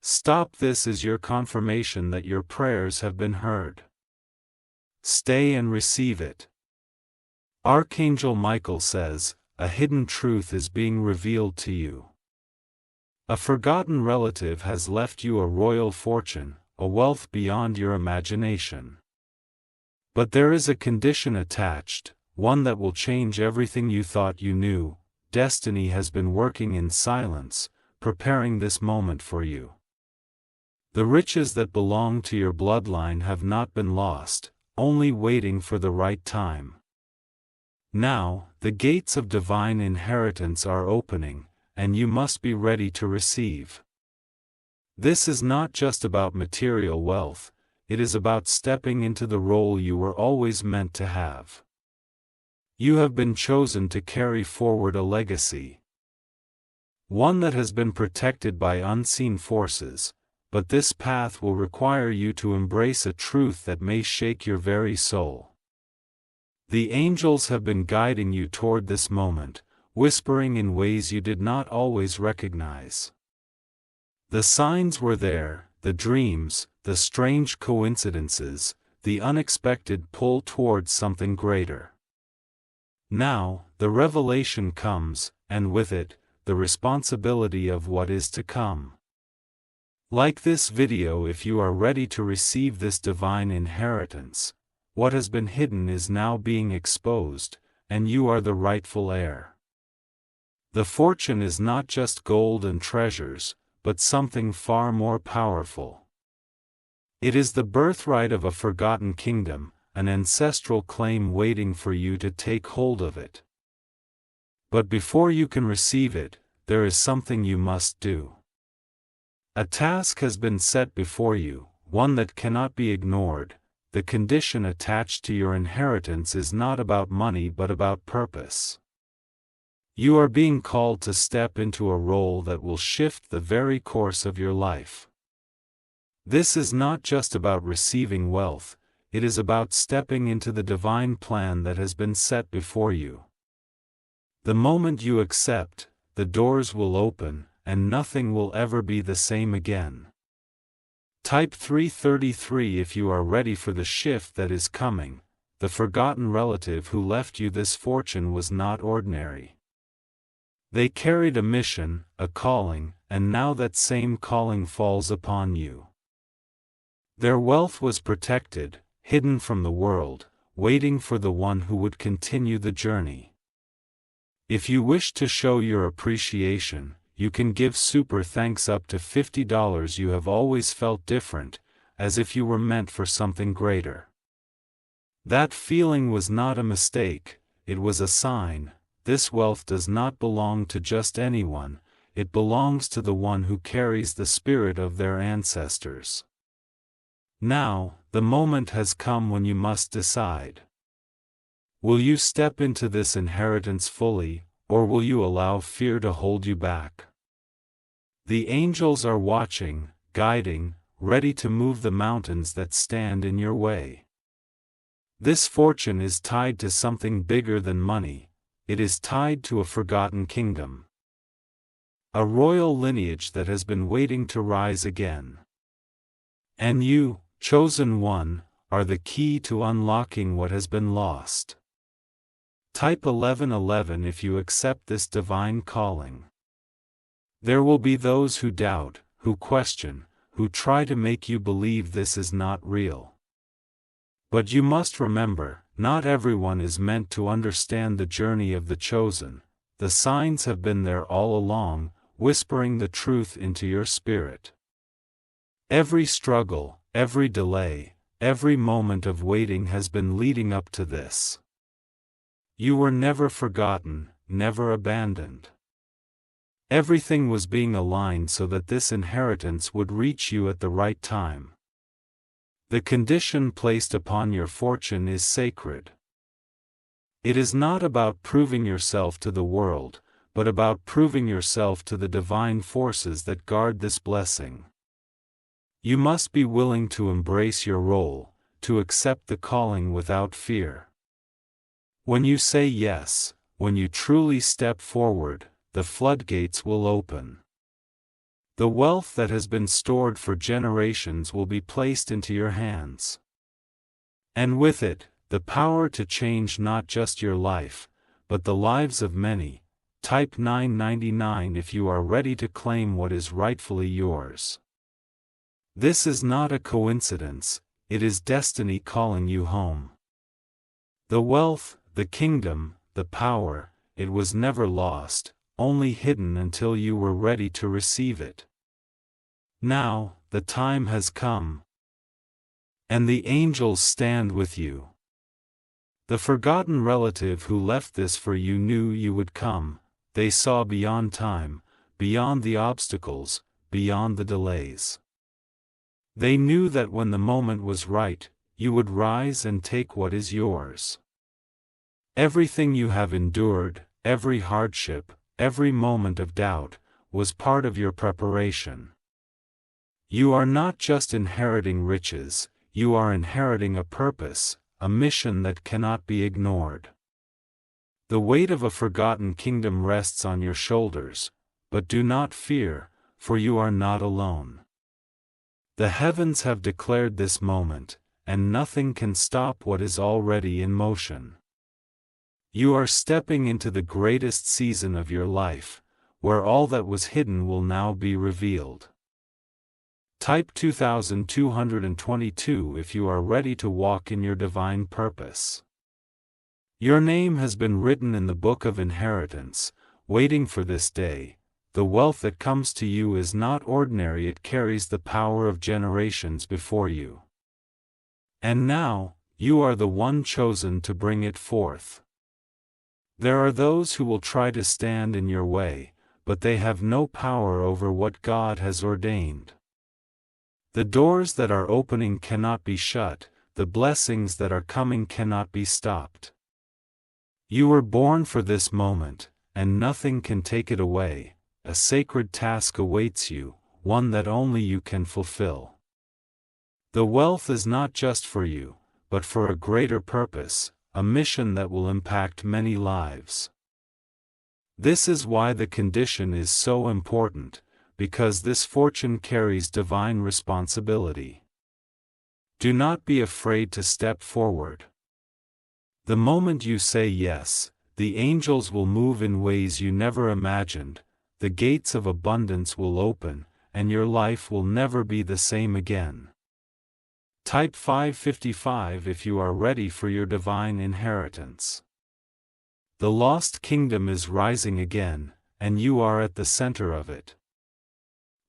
Stop. This is your confirmation that your prayers have been heard. Stay and receive it. Archangel Michael says, a hidden truth is being revealed to you. A forgotten relative has left you a royal fortune, a wealth beyond your imagination. But there is a condition attached, one that will change everything you thought you knew. Destiny has been working in silence, preparing this moment for you. The riches that belong to your bloodline have not been lost, only waiting for the right time. Now, the gates of divine inheritance are opening, and you must be ready to receive. This is not just about material wealth, it is about stepping into the role you were always meant to have. You have been chosen to carry forward a legacy. One that has been protected by unseen forces, but this path will require you to embrace a truth that may shake your very soul. The angels have been guiding you toward this moment, whispering in ways you did not always recognize. The signs were there, the dreams, the strange coincidences, the unexpected pull towards something greater. Now, the revelation comes, and with it, the responsibility of what is to come. Like this video. If you are ready to receive this divine inheritance, what has been hidden is now being exposed, and you are the rightful heir. The fortune is not just gold and treasures, but something far more powerful. It is the birthright of a forgotten kingdom, an ancestral claim waiting for you to take hold of it. But before you can receive it, there is something you must do. A task has been set before you, one that cannot be ignored. The condition attached to your inheritance is not about money but about purpose. You are being called to step into a role that will shift the very course of your life. This is not just about receiving wealth, it is about stepping into the divine plan that has been set before you. The moment you accept, the doors will open, and nothing will ever be the same again. Type 333 if you are ready for the shift that is coming. The forgotten relative who left you this fortune was not ordinary. They carried a mission, a calling, and now that same calling falls upon you. Their wealth was protected, hidden from the world, waiting for the one who would continue the journey. If you wish to show your appreciation, you can give super thanks up to $50. You have always felt different, as if you were meant for something greater. That feeling was not a mistake, it was a sign. This wealth does not belong to just anyone, it belongs to the one who carries the spirit of their ancestors. Now, the moment has come when you must decide. Will you step into this inheritance fully, or will you allow fear to hold you back? The angels are watching, guiding, ready to move the mountains that stand in your way. This fortune is tied to something bigger than money, it is tied to a forgotten kingdom. A royal lineage that has been waiting to rise again. And you, chosen one, are the key to unlocking what has been lost. Type 1111 if you accept this divine calling. There will be those who doubt, who question, who try to make you believe this is not real. But you must remember, not everyone is meant to understand the journey of the chosen. The signs have been there all along, whispering the truth into your spirit. Every struggle, every delay, every moment of waiting has been leading up to this. You were never forgotten, never abandoned. Everything was being aligned so that this inheritance would reach you at the right time. The condition placed upon your fortune is sacred. It is not about proving yourself to the world, but about proving yourself to the divine forces that guard this blessing. You must be willing to embrace your role, to accept the calling without fear. When you say yes, when you truly step forward, the floodgates will open. The wealth that has been stored for generations will be placed into your hands. And with it, the power to change not just your life, but the lives of many. Type 999 if you are ready to claim what is rightfully yours. This is not a coincidence, it is destiny calling you home. The wealth, the kingdom, the power, it was never lost, only hidden until you were ready to receive it. Now, the time has come. And the angels stand with you. The forgotten relative who left this for you knew you would come. They saw beyond time, beyond the obstacles, beyond the delays. They knew that when the moment was right, you would rise and take what is yours. Everything you have endured, every hardship, every moment of doubt, was part of your preparation. You are not just inheriting riches, you are inheriting a purpose, a mission that cannot be ignored. The weight of a forgotten kingdom rests on your shoulders, but do not fear, for you are not alone. The heavens have declared this moment, and nothing can stop what is already in motion. You are stepping into the greatest season of your life, where all that was hidden will now be revealed. Type 2222 if you are ready to walk in your divine purpose. Your name has been written in the book of inheritance, waiting for this day. The wealth that comes to you is not ordinary, it carries the power of generations before you. And now, you are the one chosen to bring it forth. There are those who will try to stand in your way, but they have no power over what God has ordained. The doors that are opening cannot be shut, the blessings that are coming cannot be stopped. You were born for this moment, and nothing can take it away. A sacred task awaits you, one that only you can fulfill. The wealth is not just for you, but for a greater purpose, a mission that will impact many lives. This is why the condition is so important, because this fortune carries divine responsibility. Do not be afraid to step forward. The moment you say yes, the angels will move in ways you never imagined, the gates of abundance will open, and your life will never be the same again. Type 555 if you are ready for your divine inheritance. The lost kingdom is rising again, and you are at the center of it.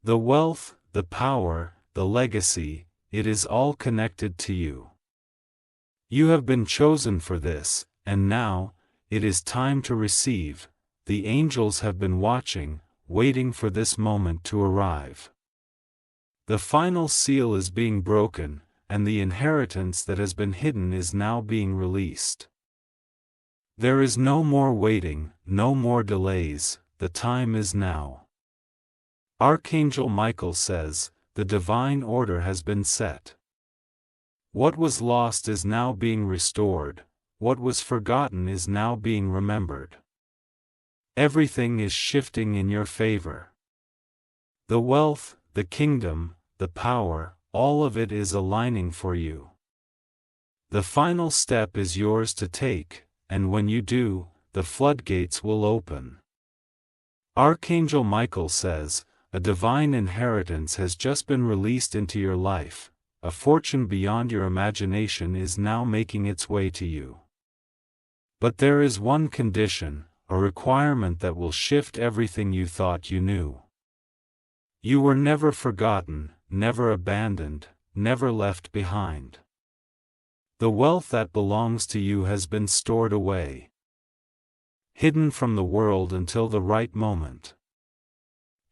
The wealth, the power, the legacy, it is all connected to you. You have been chosen for this, and now, it is time to receive. The angels have been watching, waiting for this moment to arrive. The final seal is being broken, and the inheritance that has been hidden is now being released. There is no more waiting, no more delays, the time is now. Archangel Michael says, the divine order has been set. What was lost is now being restored, what was forgotten is now being remembered. Everything is shifting in your favor. The wealth, the kingdom, the power, all of it is aligning for you. The final step is yours to take, and when you do, the floodgates will open. Archangel Michael says, a divine inheritance has just been released into your life. A fortune beyond your imagination is now making its way to you. But there is one condition, a requirement that will shift everything you thought you knew. You were never forgotten, never abandoned, never left behind. The wealth that belongs to you has been stored away, hidden from the world until the right moment.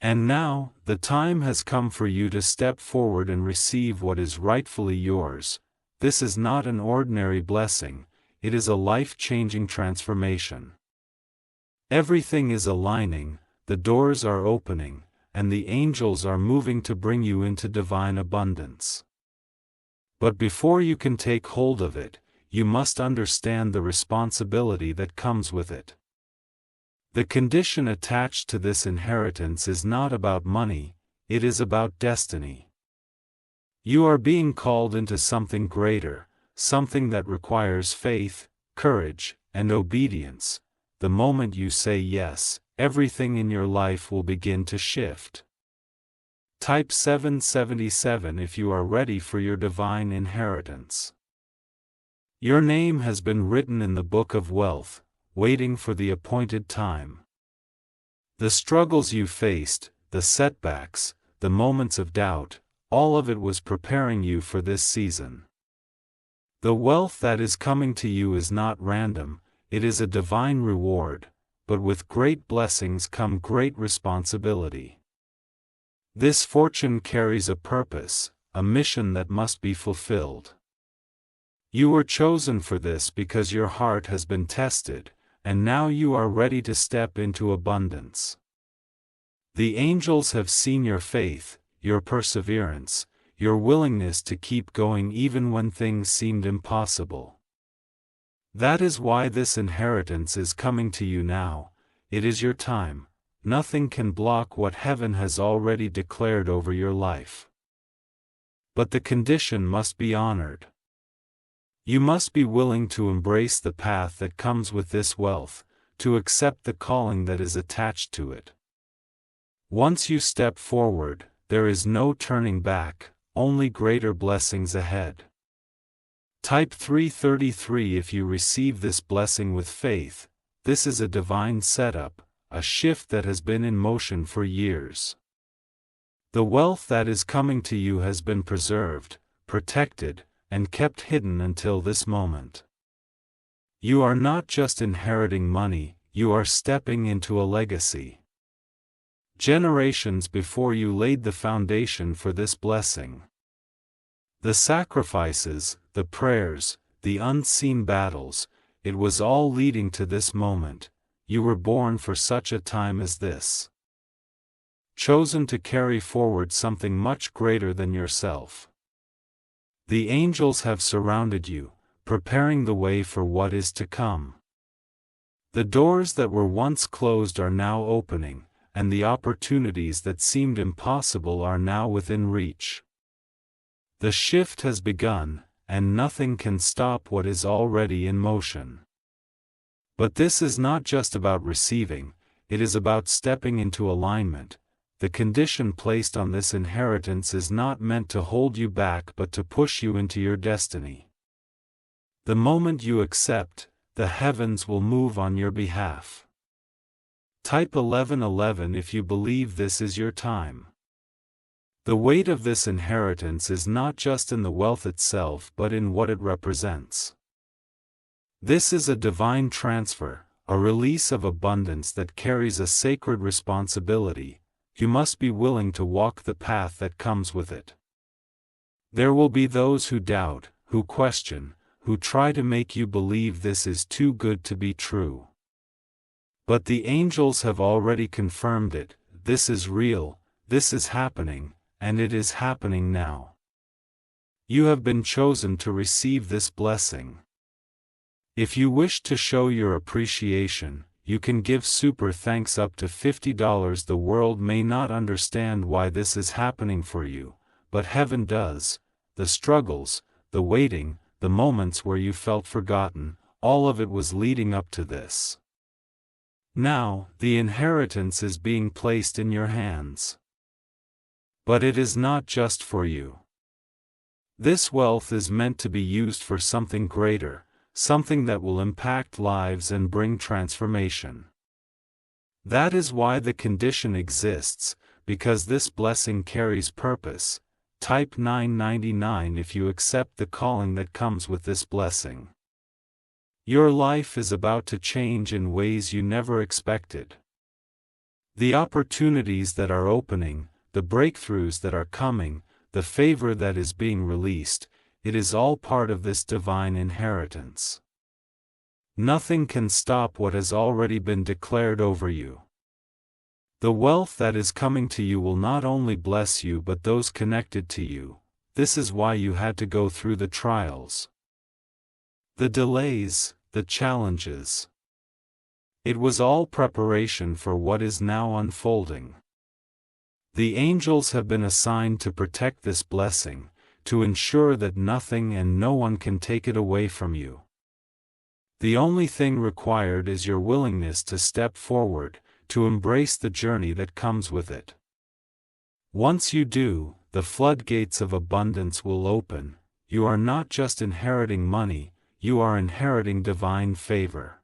And now, the time has come for you to step forward and receive what is rightfully yours. This is not an ordinary blessing, it is a life-changing transformation. Everything is aligning, the doors are opening, and the angels are moving to bring you into divine abundance. But before you can take hold of it, you must understand the responsibility that comes with it. The condition attached to this inheritance is not about money, it is about destiny. You are being called into something greater, something that requires faith, courage, and obedience. The moment you say yes, everything in your life will begin to shift. Type 777 if you are ready for your divine inheritance. Your name has been written in the book of wealth, waiting for the appointed time. The struggles you faced, the setbacks, the moments of doubt, all of it was preparing you for this season. The wealth that is coming to you is not random, it is a divine reward, but with great blessings come great responsibility. This fortune carries a purpose, a mission that must be fulfilled. You were chosen for this because your heart has been tested, and now you are ready to step into abundance. The angels have seen your faith, your perseverance, your willingness to keep going even when things seemed impossible. That is why this inheritance is coming to you now. It is your time. Nothing can block what heaven has already declared over your life. But the condition must be honored. You must be willing to embrace the path that comes with this wealth, to accept the calling that is attached to it. Once you step forward, there is no turning back, only greater blessings ahead. Type 333 if you receive this blessing with faith. This is a divine setup, a shift that has been in motion for years. The wealth that is coming to you has been preserved, protected, and kept hidden until this moment. You are not just inheriting money, you are stepping into a legacy. Generations before you laid the foundation for this blessing. The sacrifices, the prayers, the unseen battles, it was all leading to this moment. You were born for such a time as this. Chosen to carry forward something much greater than yourself. The angels have surrounded you, preparing the way for what is to come. The doors that were once closed are now opening, and the opportunities that seemed impossible are now within reach. The shift has begun, and nothing can stop what is already in motion. But this is not just about receiving, it is about stepping into alignment. The condition placed on this inheritance is not meant to hold you back but to push you into your destiny. The moment you accept, the heavens will move on your behalf. Type 1111 if you believe this is your time. The weight of this inheritance is not just in the wealth itself but in what it represents. This is a divine transfer, a release of abundance that carries a sacred responsibility. You must be willing to walk the path that comes with it. There will be those who doubt, who question, who try to make you believe this is too good to be true. But the angels have already confirmed it. This is real, this is happening, and it is happening now. You have been chosen to receive this blessing. If you wish to show your appreciation, you can give super thanks up to $50. The world may not understand why this is happening for you, but heaven does. The struggles, the waiting, the moments where you felt forgotten, all of it was leading up to this. Now, the inheritance is being placed in your hands. But it is not just for you. This wealth is meant to be used for something greater, something that will impact lives and bring transformation. That is why the condition exists, because this blessing carries purpose. Type 999 if you accept the calling that comes with this blessing. Your life is about to change in ways you never expected. The opportunities that are opening, the breakthroughs that are coming, the favor that is being released, it is all part of this divine inheritance. Nothing can stop what has already been declared over you. The wealth that is coming to you will not only bless you but those connected to you. This is why you had to go through the trials, the delays, the challenges. It was all preparation for what is now unfolding. The angels have been assigned to protect this blessing, to ensure that nothing and no one can take it away from you. The only thing required is your willingness to step forward, to embrace the journey that comes with it. Once you do, the floodgates of abundance will open. You are not just inheriting money, you are inheriting divine favor.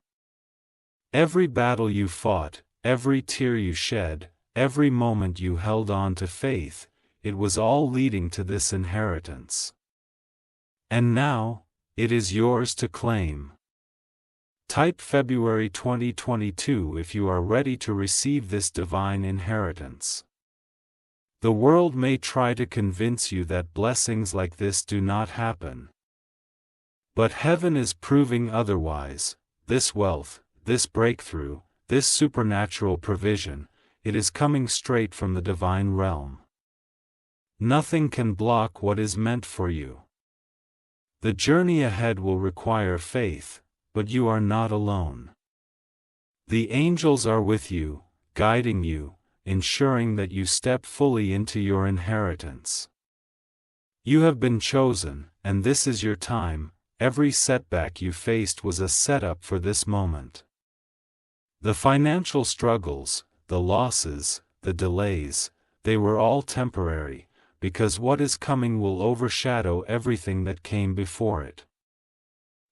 Every battle you fought, every tear you shed, every moment you held on to faith, it was all leading to this inheritance. And now, it is yours to claim. Type February 2022 if you are ready to receive this divine inheritance. The world may try to convince you that blessings like this do not happen. But heaven is proving otherwise. This wealth, this breakthrough, this supernatural provision, it is coming straight from the divine realm. Nothing can block what is meant for you. The journey ahead will require faith, but you are not alone. The angels are with you, guiding you, ensuring that you step fully into your inheritance. You have been chosen, and this is your time. Every setback you faced was a setup for this moment. The financial struggles, the losses, the delays, they were all temporary, because what is coming will overshadow everything that came before it.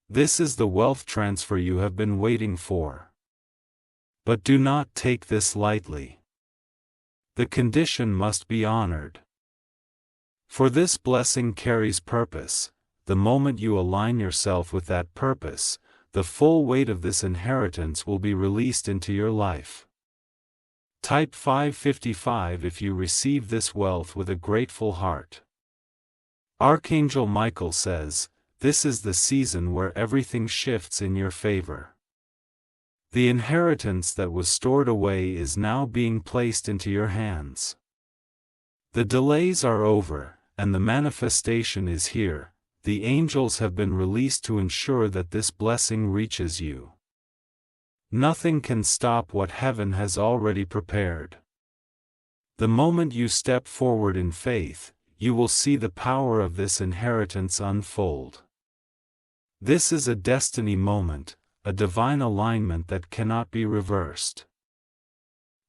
This is the wealth transfer you have been waiting for. But do not take this lightly. The condition must be honored. For this blessing carries purpose. The moment you align yourself with that purpose, the full weight of this inheritance will be released into your life. Type 555 if you receive this wealth with a grateful heart. Archangel Michael says, this is the season where everything shifts in your favor. The inheritance that was stored away is now being placed into your hands. The delays are over, and the manifestation is here. The angels have been released to ensure that this blessing reaches you. Nothing can stop what heaven has already prepared. The moment you step forward in faith, you will see the power of this inheritance unfold. This is a destiny moment, a divine alignment that cannot be reversed.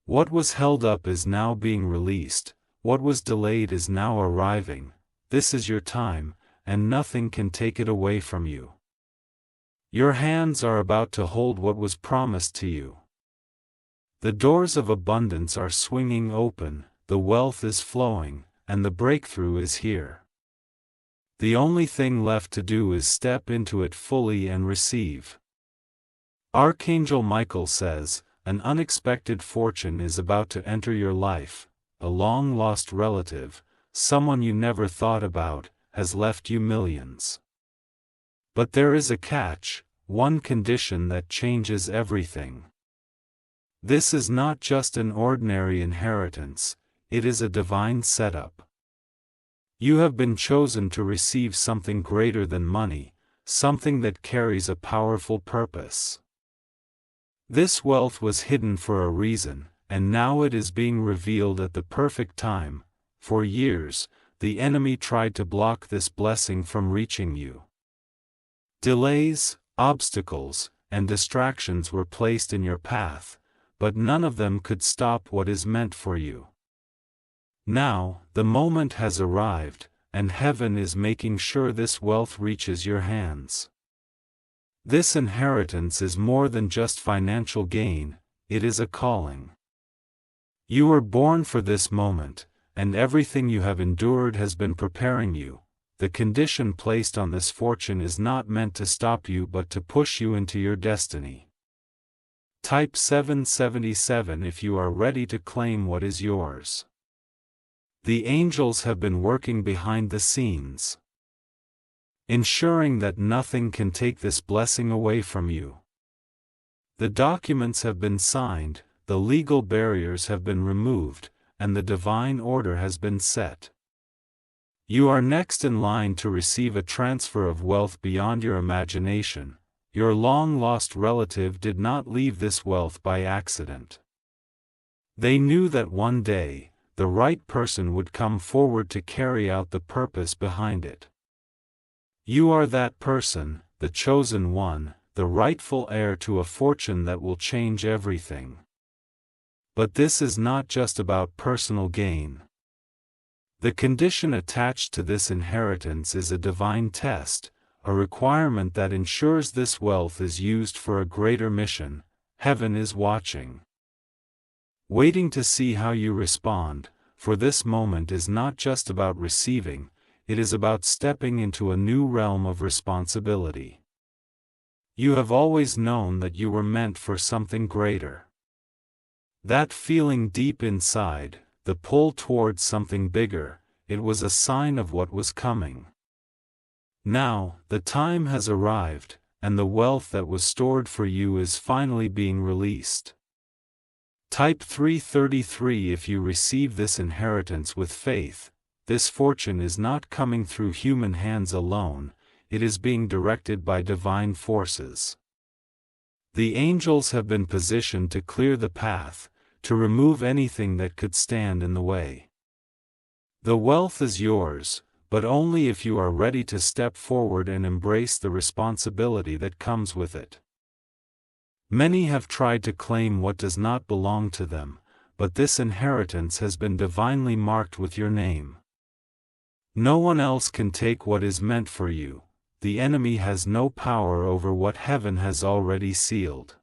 What was held up is now being released, what was delayed is now arriving. This is your time, and nothing can take it away from you. Your hands are about to hold what was promised to you. The doors of abundance are swinging open, the wealth is flowing, and the breakthrough is here. The only thing left to do is step into it fully and receive. Archangel Michael says, an unexpected fortune is about to enter your life. A long-lost relative, someone you never thought about, has left you millions. But there is a catch, one condition that changes everything. This is not just an ordinary inheritance, it is a divine setup. You have been chosen to receive something greater than money, something that carries a powerful purpose. This wealth was hidden for a reason, and now it is being revealed at the perfect time. For years, the enemy tried to block this blessing from reaching you. Delays, obstacles, and distractions were placed in your path, but none of them could stop what is meant for you. Now, the moment has arrived, and heaven is making sure this wealth reaches your hands. This inheritance is more than just financial gain, it is a calling. You were born for this moment, and everything you have endured has been preparing you. The condition placed on this fortune is not meant to stop you but to push you into your destiny. Type 777 if you are ready to claim what is yours. The angels have been working behind the scenes, ensuring that nothing can take this blessing away from you. The documents have been signed, the legal barriers have been removed, and the divine order has been set. You are next in line to receive a transfer of wealth beyond your imagination. Your long-lost relative did not leave this wealth by accident. They knew that one day, the right person would come forward to carry out the purpose behind it. You are that person, the chosen one, the rightful heir to a fortune that will change everything. But this is not just about personal gain. The condition attached to this inheritance is a divine test, a requirement that ensures this wealth is used for a greater mission. Heaven is watching, waiting to see how you respond, for this moment is not just about receiving, it is about stepping into a new realm of responsibility. You have always known that you were meant for something greater. That feeling deep inside, the pull towards something bigger, it was a sign of what was coming. Now, the time has arrived, and the wealth that was stored for you is finally being released. Type 333 if you receive this inheritance with faith. This fortune is not coming through human hands alone, it is being directed by divine forces. The angels have been positioned to clear the path, to remove anything that could stand in the way. The wealth is yours, but only if you are ready to step forward and embrace the responsibility that comes with it. Many have tried to claim what does not belong to them, but this inheritance has been divinely marked with your name. No one else can take what is meant for you. The enemy has no power over what heaven has already sealed.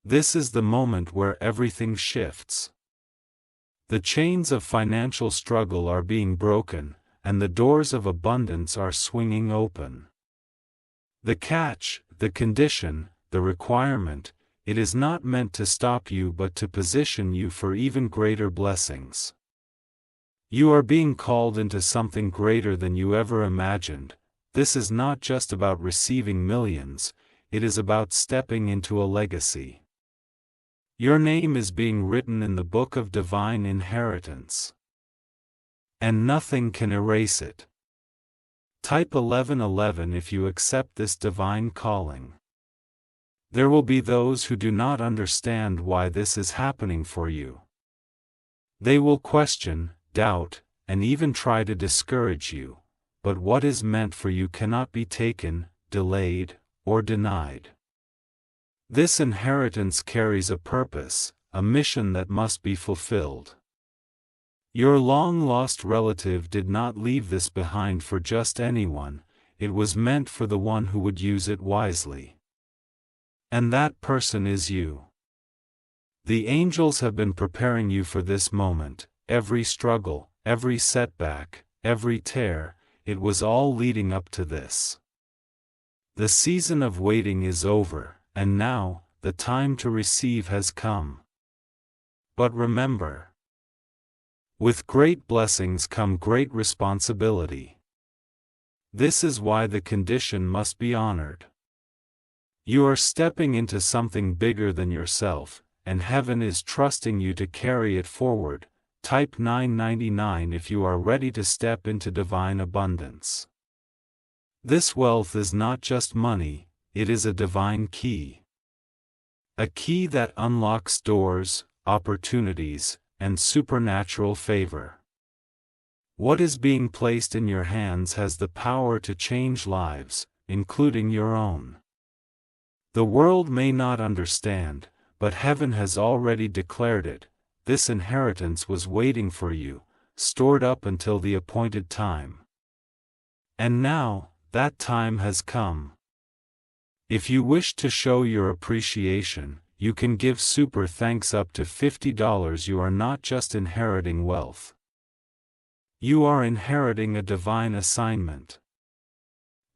This is the moment where everything shifts. The chains of financial struggle are being broken, and the doors of abundance are swinging open. The catch, the condition, the requirement, it is not meant to stop you but to position you for even greater blessings. You are being called into something greater than you ever imagined. This is not just about receiving millions, it is about stepping into a legacy. Your name is being written in the book of divine inheritance, and nothing can erase it. Type 1111 if you accept this divine calling. There will be those who do not understand why this is happening for you. They will question, doubt, and even try to discourage you, but what is meant for you cannot be taken, delayed, or denied. This inheritance carries a purpose, a mission that must be fulfilled. Your long-lost relative did not leave this behind for just anyone, it was meant for the one who would use it wisely. And that person is you. The angels have been preparing you for this moment, every struggle, every setback, every tear, it was all leading up to this. The season of waiting is over, and now, the time to receive has come. But remember, with great blessings come great responsibility. This is why the condition must be honored. You are stepping into something bigger than yourself, and heaven is trusting you to carry it forward. Type 999 if you are ready to step into divine abundance. This wealth is not just money, it is a divine key. A key that unlocks doors, opportunities, and supernatural favor. What is being placed in your hands has the power to change lives, including your own. The world may not understand, but heaven has already declared it. This inheritance was waiting for you, stored up until the appointed time. And now, that time has come. If you wish to show your appreciation, you can give super thanks up to $50. You are not just inheriting wealth. You are inheriting a divine assignment.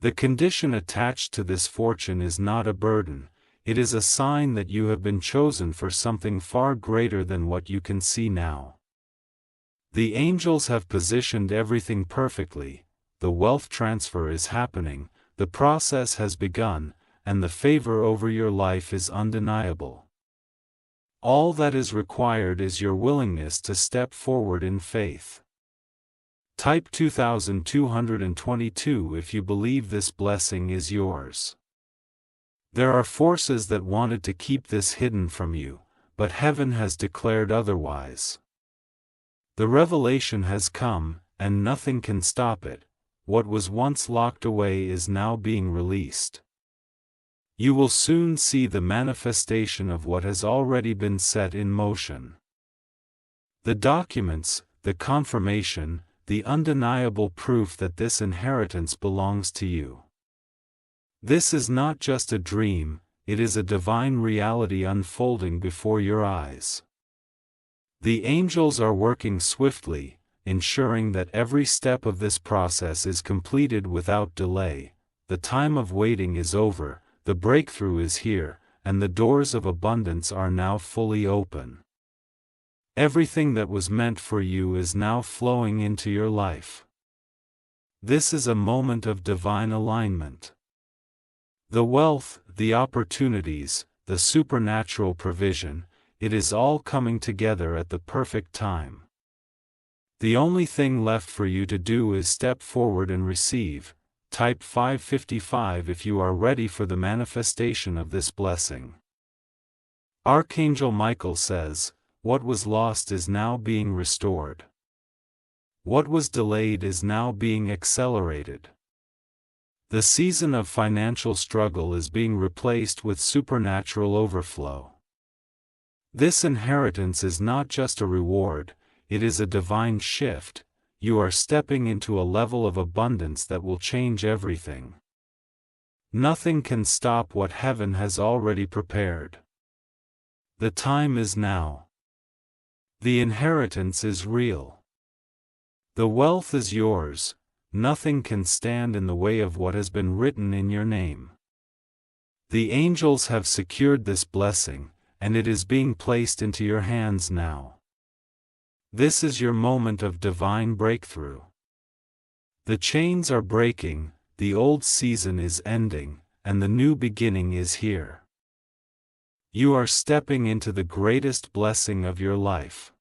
The condition attached to this fortune is not a burden, it is a sign that you have been chosen for something far greater than what you can see now. The angels have positioned everything perfectly, the wealth transfer is happening, the process has begun, and the favor over your life is undeniable. All that is required is your willingness to step forward in faith. Type 2222 if you believe this blessing is yours. There are forces that wanted to keep this hidden from you, but heaven has declared otherwise. The revelation has come, and nothing can stop it. What was once locked away is now being released. You will soon see the manifestation of what has already been set in motion. The documents, the confirmation, the undeniable proof that this inheritance belongs to you. This is not just a dream, it is a divine reality unfolding before your eyes. The angels are working swiftly, ensuring that every step of this process is completed without delay. The time of waiting is over, the breakthrough is here, and the doors of abundance are now fully open. Everything that was meant for you is now flowing into your life. This is a moment of divine alignment. The wealth, the opportunities, the supernatural provision, it is all coming together at the perfect time. The only thing left for you to do is step forward and receive. Type 555 if you are ready for the manifestation of this blessing. Archangel Michael says, "What was lost is now being restored. What was delayed is now being accelerated." The season of financial struggle is being replaced with supernatural overflow. This inheritance is not just a reward, it is a divine shift. You are stepping into a level of abundance that will change everything. Nothing can stop what heaven has already prepared. The time is now. The inheritance is real. The wealth is yours. Nothing can stand in the way of what has been written in your name. The angels have secured this blessing, and it is being placed into your hands now. This is your moment of divine breakthrough. The chains are breaking, the old season is ending, and the new beginning is here. You are stepping into the greatest blessing of your life.